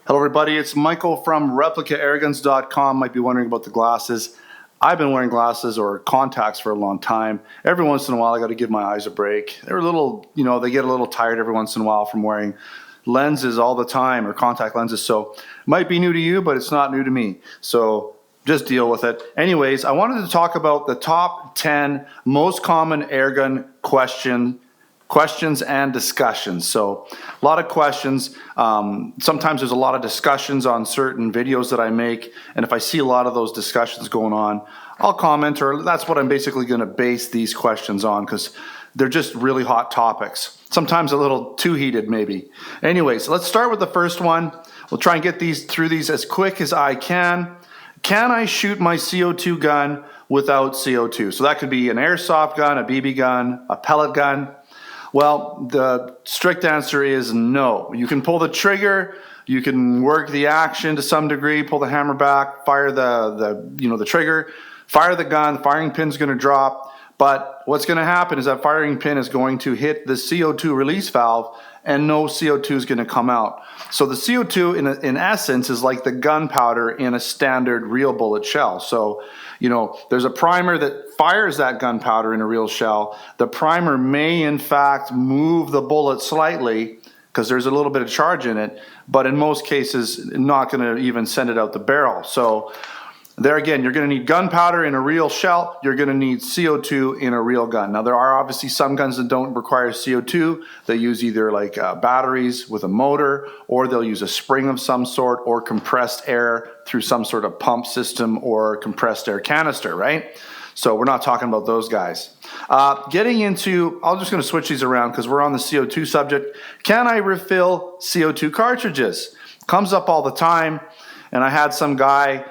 Hello everybody, it's Michael from ReplicaAirguns.com. Might be wondering about the glasses. I've been wearing glasses or contacts for a long time. Every once in a while I got to give my eyes a break. They're a little, they get a little tired every once in a while from wearing lenses all the time or contact lenses. So it might be new to you, but it's not new to me. So just deal with it. Anyways, I wanted to talk about the top 10 most common airgun questions and discussions. So a lot of questions. Sometimes there's a lot of discussions on certain videos that I make, and if I see a lot of those discussions going on, I'll comment, or that's what I'm basically going to base these questions on, because they're just really hot topics. Sometimes a little too heated maybe. Anyways, let's start with the first one. We'll try and get through these as quick as I can. Can I shoot my CO2 gun without CO2? So that could be an airsoft gun, a BB gun, a pellet gun. Well, the strict answer is no. You can pull the trigger, you can work the action to some degree, pull the hammer back, fire the trigger, fire the gun, the firing pin's going to drop, but what's going to happen is that firing pin is going to hit the CO2 release valve and no CO2 is going to come out. So the CO2 in essence is like the gunpowder in a standard real bullet shell. So, there's a primer that fires that gunpowder in a real shell. The primer may in fact move the bullet slightly because there's a little bit of charge in it, but in most cases not going to even send it out the barrel. So there again, you're going to need gunpowder in a real shell. You're going to need CO2 in a real gun. Now, there are obviously some guns that don't require CO2. They use either like batteries with a motor, or they'll use a spring of some sort, or compressed air through some sort of pump system or compressed air canister, right? So we're not talking about those guys. Getting into, I'm just going to switch these around because we're on the CO2 subject. Can I refill CO2 cartridges? Comes up all the time, and I had some guy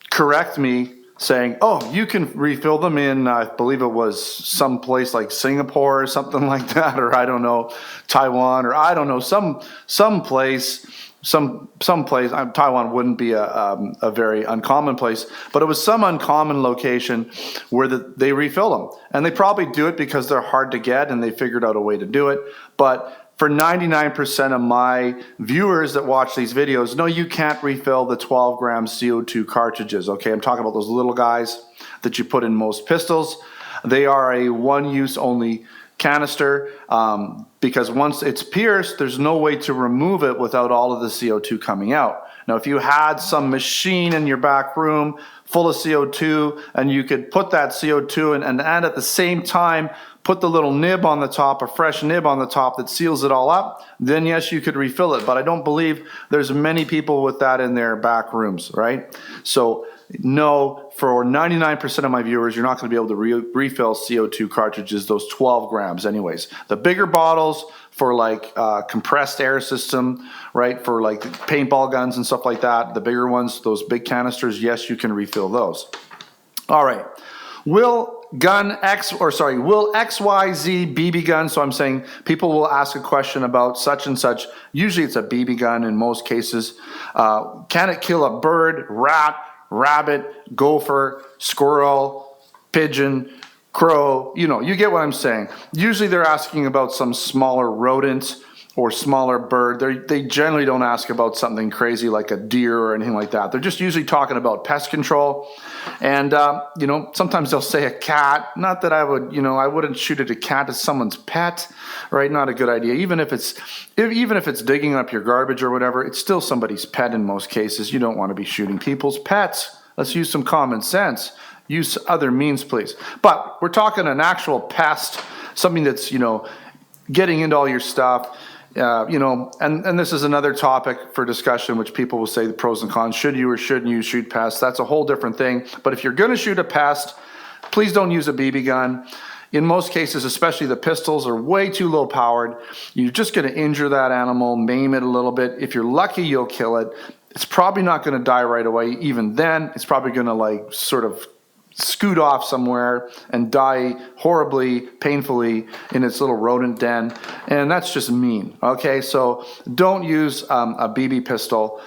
correct me saying, oh, you can refill them in, I believe it was some place like Singapore or something like that, or I don't know, Taiwan, or I don't know, some place. Taiwan wouldn't be a very uncommon place, but it was some uncommon location where they refill them. And they probably do it because they're hard to get and they figured out a way to do it. But for 99% of my viewers that watch these videos, no, you can't refill the 12 gram CO2 cartridges, okay? I'm talking about those little guys that you put in most pistols. They are a one-use only canister because once it's pierced, there's no way to remove it without all of the CO2 coming out. Now, if you had some machine in your back room full of CO2 and you could put that CO2 in and at the same time put the little nib on the top, a fresh nib on the top that seals it all up, then yes, you could refill it. But I don't believe there's many people with that in their back rooms, right? So no, for 99% of my viewers, you're not going to be able to refill CO2 cartridges, those 12 grams anyways. The bigger bottles for like compressed air system, right, for like paintball guns and stuff like that, the bigger ones, those big canisters, yes, you can refill those. All right. Will XYZ BB gun, so I'm saying people will ask a question about such and such, usually it's a BB gun in most cases. Can it kill a bird, rat, rabbit, gopher, squirrel, pigeon, crow? You get what I'm saying. Usually they're asking about some smaller rodent or smaller bird. They generally don't ask about something crazy like a deer or anything like that. They're just usually talking about pest control. And, sometimes they'll say a cat. Not that I wouldn't shoot at a cat as someone's pet, right? Not a good idea. Even if it's digging up your garbage or whatever, it's still somebody's pet in most cases. You don't want to be shooting people's pets. Let's use some common sense. Use other means, please. But we're talking an actual pest, something that's, getting into all your stuff. And this is another topic for discussion, which people will say the pros and cons. Should you or shouldn't you shoot pests? That's a whole different thing. But if you're going to shoot a pest, please don't use a BB gun. In most cases, especially the pistols, are way too low powered. You're just going to injure that animal, maim it a little bit. If you're lucky, you'll kill it. It's probably not going to die right away. Even then, it's probably going to sort of scoot off somewhere and die horribly, painfully in its little rodent den, and that's just mean, okay? So don't use a BB pistol.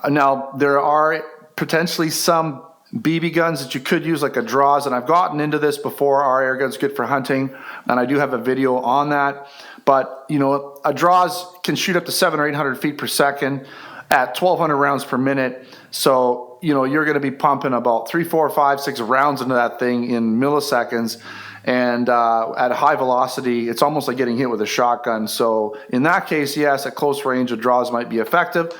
Now, there are potentially some BB guns that you could use, like a Draws, and I've gotten into this before. Our air gun's good for hunting, and I do have a video on that. But, a Draws can shoot up to 700 or 800 feet per second, at 1,200 rounds per minute. So, you know, you're going to be pumping about 3, 4, 5, 6 rounds into that thing in milliseconds. And at a high velocity, it's almost like getting hit with a shotgun. So in that case, yes, at close range, the draws might be effective.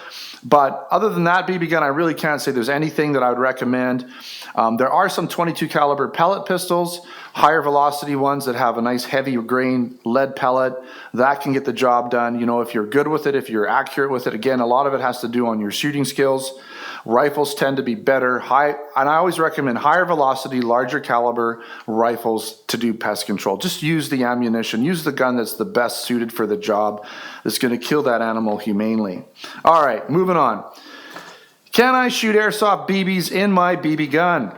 But other than that BB gun, I really can't say there's anything that I would recommend. There are some 22 caliber pellet pistols, higher velocity ones that have a nice heavy grain lead pellet. That can get the job done. You know, if you're good with it, if you're accurate with it. Again, a lot of it has to do on your shooting skills. Rifles tend to be better. And I always recommend higher velocity, larger caliber rifles to do pest control. Just use the ammunition. Use the gun that's the best suited for the job, that's going to kill that animal humanely. All right, moving on. Can I shoot airsoft BBs in my BB gun?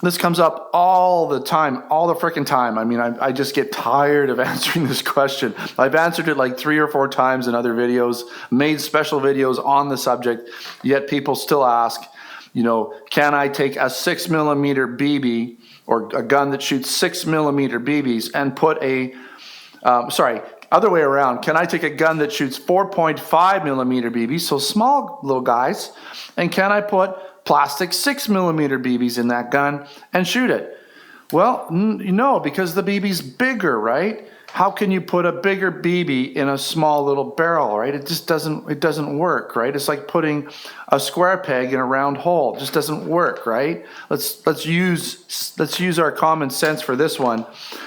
This comes up all the time, all the freaking time. I mean, I just get tired of answering this question. I've answered it like 3 or 4 times in other videos, made special videos on the subject, yet people still ask, you know, can I take a 6mm BB or a gun that shoots 6mm BBs and put a, other way around, can I take a gun that shoots 4.5mm BBs, so small little guys, and can I put plastic 6mm BBs in that gun and shoot it? Well, no, because the BB's bigger, right? How can you put a bigger BB in a small little barrel, right? It just doesn't work, right? It's like putting a square peg in a round hole. It just doesn't work, right? Let's use our common sense for this one.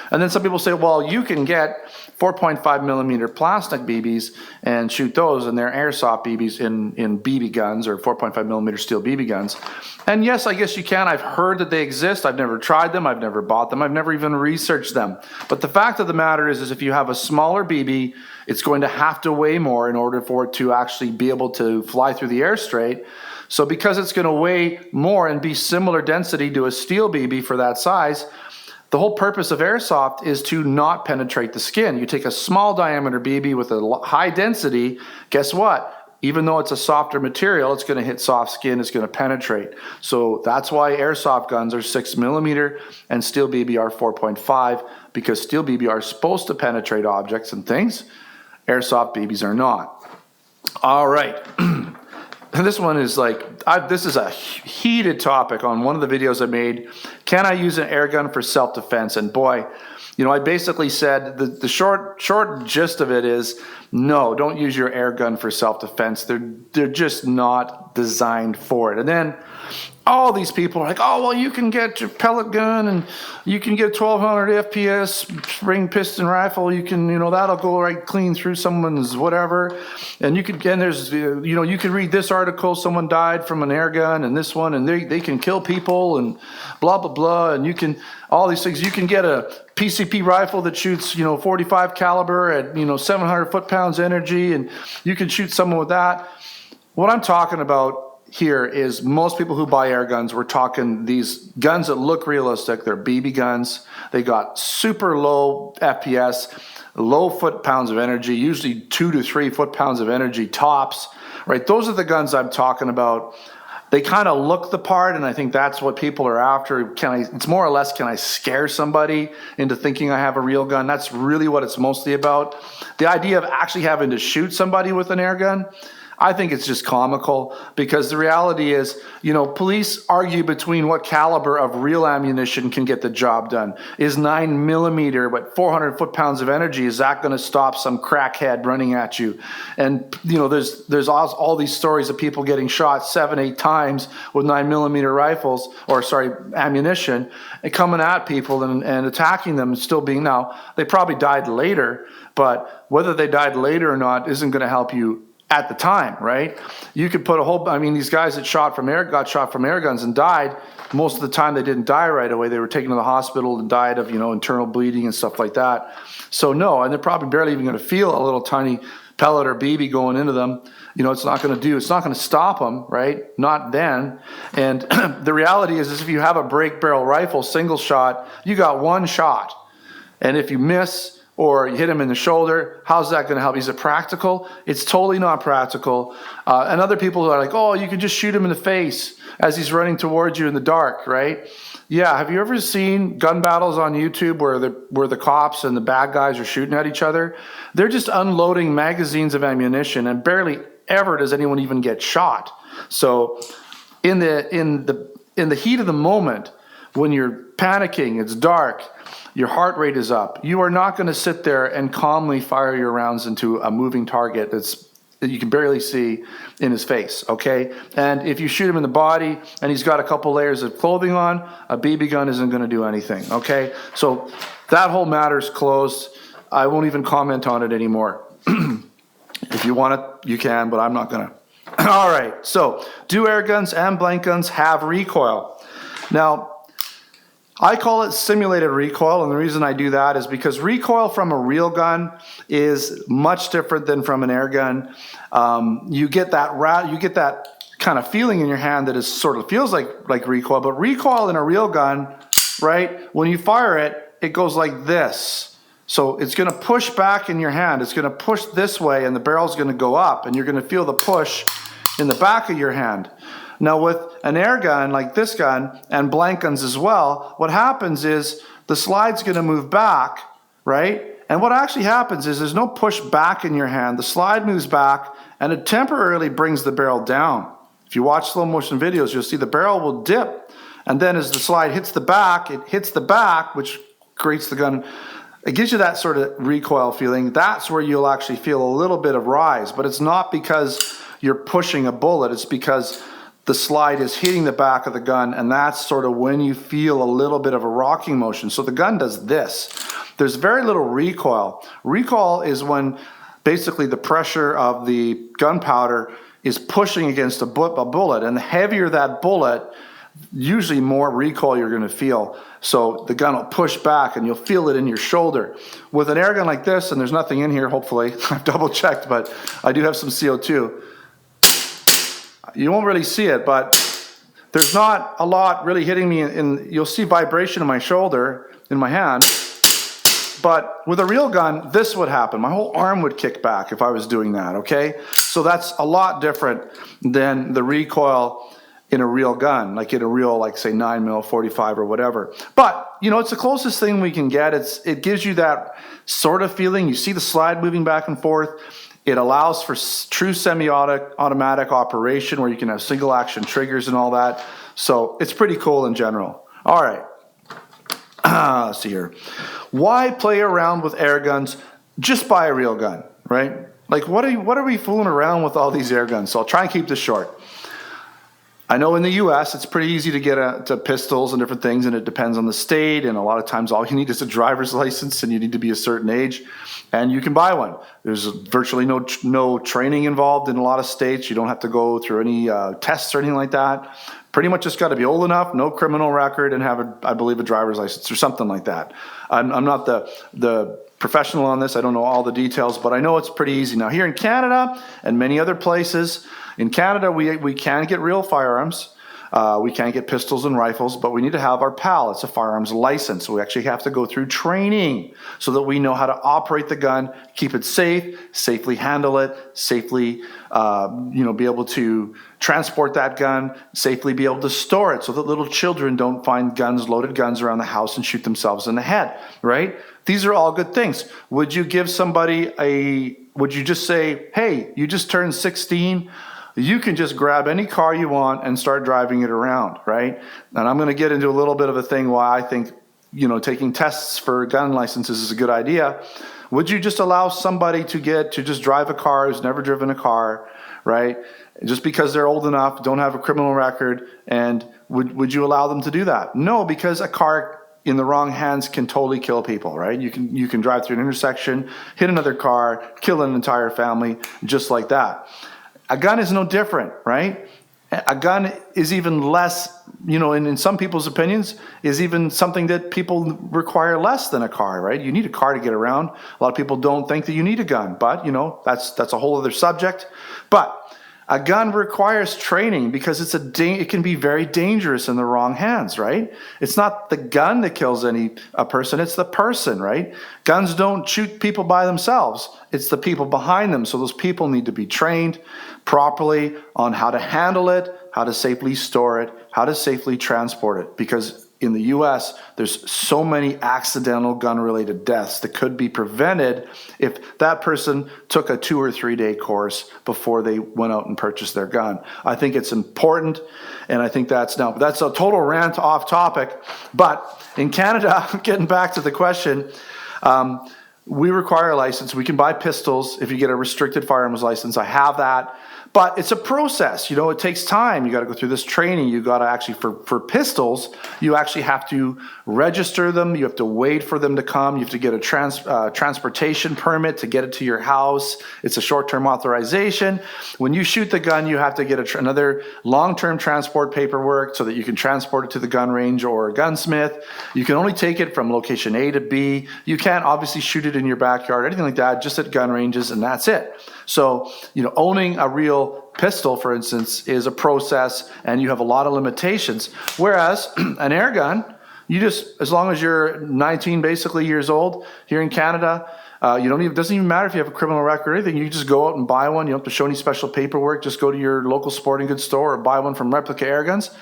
And then some people say, well, you can get 4.5mm plastic BBs and shoot those, and they're airsoft BBs in BB guns, or 4.5mm steel BB guns. And yes, I guess you can. I've heard that they exist. I've never tried them. I've never bought them. I've never even researched them. But the fact of the matter is if you have a smaller BB, it's going to have to weigh more in order for it to actually be able to fly through the air straight. So because it's going to weigh more and be similar density to a steel BB for that size, the whole purpose of airsoft is to not penetrate the skin. You take a small diameter BB with a high density, guess what? Even though it's a softer material, it's going to hit soft skin, it's going to penetrate. So that's why airsoft guns are 6mm and steel BB are 4.5, because steel BB are supposed to penetrate objects and things. Airsoft BBs are not. All right. And this one is like, this is a heated topic on one of the videos I made. Can I use an air gun for self-defense? And boy, you know, I basically said the short gist of it is, no, don't use your air gun for self-defense. They're just not designed for it. And then all these people are like, oh, well, you can get your pellet gun and you can get 1200 FPS spring piston rifle. You can, you know, that'll go right clean through someone's whatever. And you could, and there's, you know, you can read this article, someone died from an air gun, and this one, and they can kill people and blah, blah, blah. And you can, all these things, you can get a PCP rifle that shoots, you know, 45 caliber at, you know, 700 foot-pounds energy, and you can shoot someone with that. What I'm talking about here is most people who buy air guns, we're talking these guns that look realistic. They're BB guns. They got super low FPS, low foot-pounds of energy, usually 2 to 3 foot-pounds of energy tops, right? Those are the guns I'm talking about. They kind of look the part, and I think that's what people are after. It's more or less, can I scare somebody into thinking I have a real gun? That's really what it's mostly about. The idea of actually having to shoot somebody with an air gun, I think it's just comical, because the reality is, you know, police argue between what caliber of real ammunition can get the job done. Is 9mm, but 400 foot-pounds of energy, is that going to stop some crackhead running at you? And, you know, there's all these stories of people getting shot 7, 8 times with 9mm rifles, or sorry, ammunition, and coming at people and attacking them, and still being, now, they probably died later, but whether they died later or not isn't going to help you at the time, right? You could put a whole, I mean, these guys that got shot from air guns and died, most of the time they didn't die right away. They were taken to the hospital and died of, you know, internal bleeding and stuff like that. So no, and they're probably barely even going to feel a little tiny pellet or BB going into them. You know, it's not going to stop them, right? Not then. And the reality is if you have a break barrel rifle, single shot, you got one shot. And if you miss, or you hit him in the shoulder, how's that going to help? Is it practical? It's totally not practical. And other people are like, oh, you can just shoot him in the face as he's running towards you in the dark, right? Yeah, have you ever seen gun battles on YouTube where the cops and the bad guys are shooting at each other? They're just unloading magazines of ammunition, and barely ever does anyone even get shot. So in the heat of the moment, when you're panicking, it's dark, your heart rate is up, you are not going to sit there and calmly fire your rounds into a moving target that you can barely see in his face, okay? And if you shoot him in the body and he's got a couple layers of clothing on, a BB gun isn't going to do anything, okay? So that whole matter's closed. I won't even comment on it anymore. If you want it, you can, but I'm not going to. All right, so do air guns and blank guns have recoil? Now, I call it simulated recoil, and the reason I do that is because recoil from a real gun is much different than from an air gun. You get that kind of feeling in your hand that is sort of feels like recoil, but recoil in a real gun, right? When you fire it, it goes like this. So it's going to push back in your hand. It's going to push this way, and the barrel's going to go up, and you're going to feel the push in the back of your hand. Now with an air gun like this gun and blank guns as well, what happens is the slide's going to move back, right? And what actually happens is there's no push back in your hand. The slide moves back and it temporarily brings the barrel down. If you watch slow motion videos, you'll see the barrel will dip, and then as the slide hits the back, it hits the back, which creates the gun. It gives you that sort of recoil feeling. That's where you'll actually feel a little bit of rise, but it's not because you're pushing a bullet. It's because the slide is hitting the back of the gun, and that's sort of when you feel a little bit of a rocking motion. So the gun does this. There's very little recoil. Recoil is when basically the pressure of the gunpowder is pushing against a bullet, and the heavier that bullet, usually more recoil you're going to feel. So the gun will push back and you'll feel it in your shoulder. With an air gun like this, and there's nothing in here, hopefully, I've double checked, but I do have some CO2. You won't really see it, but there's not a lot really hitting me you'll see vibration in my shoulder, in my hand. But with a real gun, this would happen. My whole arm would kick back if I was doing that, okay? So that's a lot different than the recoil in a real gun, like in a real, like say 9mm, 45 or whatever. But, you know, it's the closest thing we can get. It gives you that sort of feeling. You see the slide moving back and forth. It allows for true semi-automatic operation where you can have single action triggers and all that. So it's pretty cool in general. All right. Let's see here. Why play around with air guns? Just buy a real gun, right? Like what are we fooling around with all these air guns? So I'll try and keep this short. I know in the US it's pretty easy to get to pistols and different things, and it depends on the state, and a lot of times all you need is a driver's license and you need to be a certain age and you can buy one. There's virtually no training involved in a lot of states. You don't have to go through any tests or anything like that. Pretty much just got to be old enough, no criminal record, and have I believe a driver's license or something like that. I'm not the professional on this. I don't know all the details, but I know it's pretty easy. Now here in Canada and many other places, in Canada we can get real firearms. We can get pistols and rifles, but we need to have our PAL. It's a firearms license. We actually have to go through training so that we know how to operate the gun, keep it safe, safely handle it, safely be able to transport that gun, safely be able to store it so that little children don't find loaded guns around the house and shoot themselves in the head, right? These are all good things. Would you give somebody would you just say, hey, you just turned 16, you can just grab any car you want and start driving it around, right? And I'm going to get into a little bit of a thing why I think, taking tests for gun licenses is a good idea. Would you just allow somebody to just drive a car who's never driven a car, right? Just because they're old enough, don't have a criminal record, and would you allow them to do that? No, because a car in the wrong hands can totally kill people, right? You can drive through an intersection, hit another car, kill an entire family, just like that. A gun is no different, right? A gun is even less, in some people's opinions, is even something that people require less than a car, right? You need a car to get around. A lot of people don't think that you need a gun, but, that's a whole other subject. But a gun requires training because it can be very dangerous in the wrong hands, right? It's not the gun that kills a person, it's the person, right? Guns don't shoot people by themselves. It's the people behind them. So those people need to be trained properly on how to handle it, how to safely store it, how to safely transport it. Because in the US, there's so many accidental gun-related deaths that could be prevented if that person took a 2 or 3 day course before they went out and purchased their gun. I think it's important, and I think that's a total rant off topic. But in Canada, getting back to the question, we require a license. We can buy pistols if you get a restricted firearms license. I have that. But it's a process, you know, it takes time. You got to go through this training. You got to actually, for pistols, you actually have to register them. You have to wait for them to come. You have to get a transportation permit to get it to your house. It's a short-term authorization. When you shoot the gun, you have to get another long-term transport paperwork so that you can transport it to the gun range or a gunsmith. You can only take it from location A to B. You can't obviously shoot it in your backyard, anything like that, just at gun ranges, and that's it. So, you know, owning a real pistol, for instance, is a process, and you have a lot of limitations. Whereas an air gun, you just, as long as you're 19 basically years old here in Canada, it doesn't even matter if you have a criminal record or anything. You just go out and buy one. You don't have to show any special paperwork. Just go to your local sporting goods store or buy one from Replica Airguns,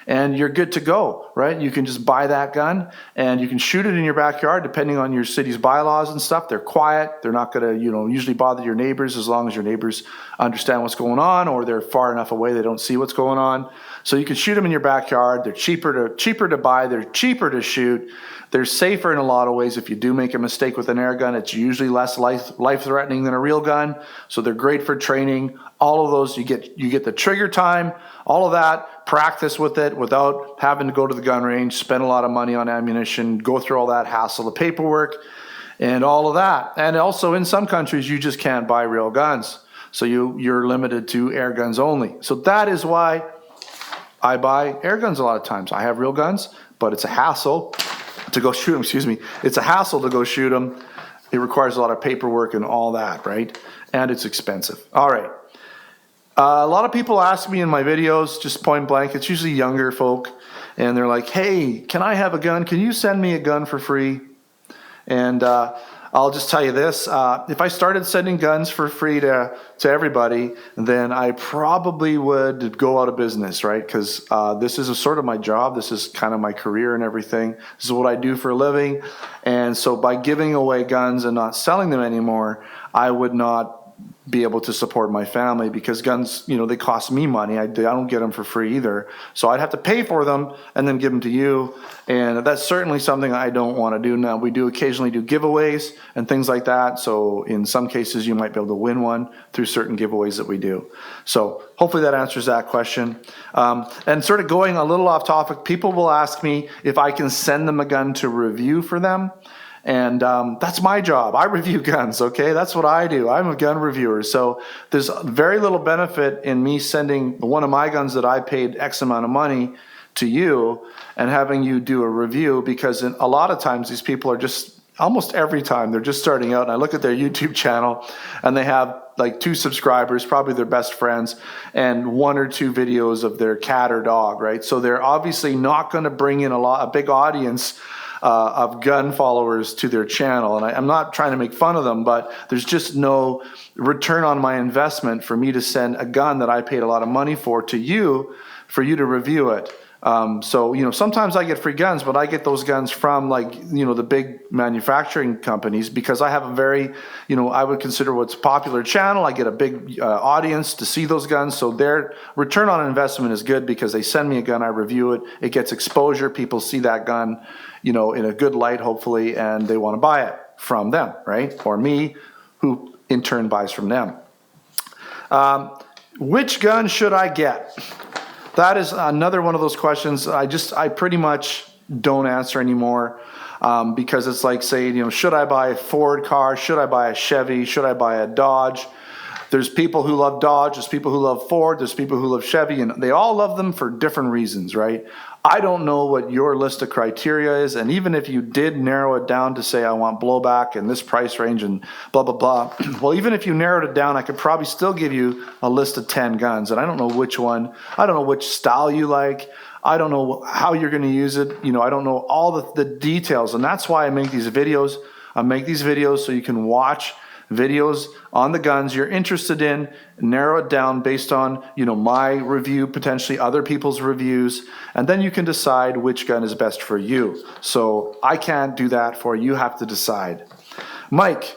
and you're good to go, right? You can just buy that gun and you can shoot it in your backyard depending on your city's bylaws and stuff. They're quiet. They're not going to, usually bother your neighbors as long as your neighbors understand what's going on, or they're far enough away they don't see what's going on. So you can shoot them in your backyard. They're cheaper to buy. They're cheaper to shoot. They're safer in a lot of ways. If you do make a mistake with an air gun, it's usually less life-threatening than a real gun. So they're great for training. All of those, you get the trigger time, all of that, practice with it without having to go to the gun range, spend a lot of money on ammunition, go through all that hassle, the paperwork, and all of that. And also in some countries, you just can't buy real guns. So you're limited to air guns only. So that is why I buy air guns a lot of times. I have real guns, but it's a hassle to go shoot them, It's a hassle to go shoot them. It requires a lot of paperwork and all that, right? And it's expensive. All right. A lot of people ask me in my videos, just point blank, it's usually younger folk, and they're like, hey, can I have a gun? Can you send me a gun for free? And I'll just tell you this, if I started sending guns for free to everybody, then I probably would go out of business, right? Because this is sort of my job. This is kind of my career and everything. This is what I do for a living. And so by giving away guns and not selling them anymore, I would not be able to support my family, because guns, they cost me money. I don't get them for free either. So I'd have to pay for them and then give them to you. And that's certainly something I don't want to do. Now, we do occasionally do giveaways and things like that. So in some cases, you might be able to win one through certain giveaways that we do. So hopefully that answers that question. And sort of going a little off topic, people will ask me if I can send them a gun to review for them. And that's my job. I review guns, okay? That's what I do. I'm a gun reviewer. So there's very little benefit in me sending one of my guns that I paid X amount of money to you and having you do a review, because a lot of times these people are just, almost every time, they're just starting out, and I look at their YouTube channel and they have like 2 subscribers, probably their best friends, and 1 or 2 videos of their cat or dog, right? So they're obviously not going to bring in a big audience of gun followers to their channel. And I'm not trying to make fun of them, but there's just no return on my investment for me to send a gun that I paid a lot of money for you to review it. So, sometimes I get free guns, but I get those guns from the big manufacturing companies, because I have a very, I would consider what's a popular channel. I get a big audience to see those guns. So their return on investment is good, because they send me a gun, I review it, it gets exposure, people see that gun, in a good light, hopefully, and they want to buy it from them, right? Or me, who in turn buys from them. Which gun should I get? That is another one of those questions I pretty much don't answer anymore, because it's like saying, should I buy a Ford car? Should I buy a Chevy? Should I buy a Dodge? There's people who love Dodge, there's people who love Ford, there's people who love Chevy, and they all love them for different reasons, right? I don't know what your list of criteria is, and even if you did narrow it down to say I want blowback in this price range and blah, blah, blah, well, even if you narrowed it down, I could probably still give you a list of 10 guns, and I don't know which one, I don't know which style you like, I don't know how you're going to use it, I don't know all the details, and that's why I make these videos. I make these videos so you can watch videos on the guns you're interested in, narrow it down based on, my review, potentially other people's reviews, and then you can decide which gun is best for you. So I can't do that for you. You have to decide. Mike,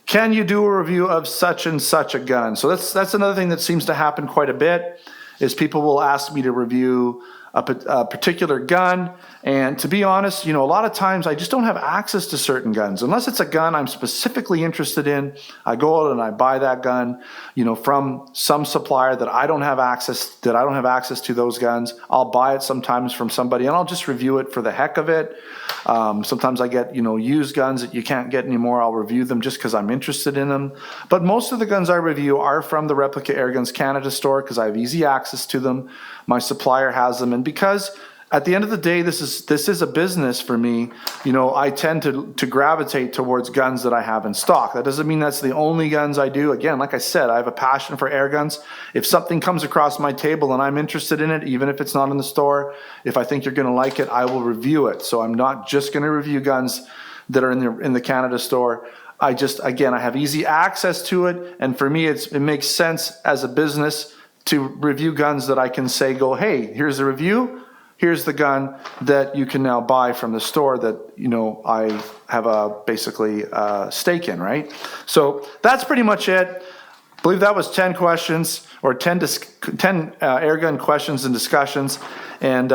can you do a review of such and such a gun? So that's another thing that seems to happen quite a bit, is people will ask me to review a particular gun. And to be honest, a lot of times I just don't have access to certain guns. Unless it's a gun I'm specifically interested in, I go out and I buy that gun, from some supplier that I don't have access to those guns. I'll buy it sometimes from somebody and I'll just review it for the heck of it. Sometimes I get, used guns that you can't get anymore. I'll review them just because I'm interested in them. But most of the guns I review are from the Replica Airguns Canada store because I have easy access to them. My supplier has them, and because at the end of the day, this is a business for me. I tend to gravitate towards guns that I have in stock. That doesn't mean that's the only guns I do. Again, like I said, I have a passion for air guns. If something comes across my table and I'm interested in it, even if it's not in the store, if I think you're going to like it, I will review it. So I'm not just going to review guns that are in the Canada store. I have easy access to it, and for me, it makes sense as a business to review guns that I can say, hey, here's the review. Here's the gun that you can now buy from the store that, I have basically a stake in, right? So that's pretty much it. I believe that was 10 questions or 10 airgun questions and discussions. And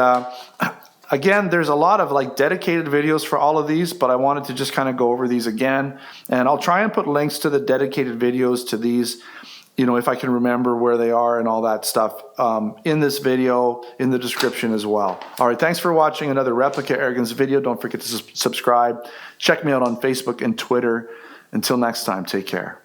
again, there's a lot of dedicated videos for all of these, but I wanted to just kind of go over these again. And I'll try and put links to the dedicated videos to these, if I can remember where they are and all that stuff in this video, in the description as well. All right, thanks for watching another Replica Airguns video. Don't forget to subscribe. Check me out on Facebook and Twitter. Until next time, take care.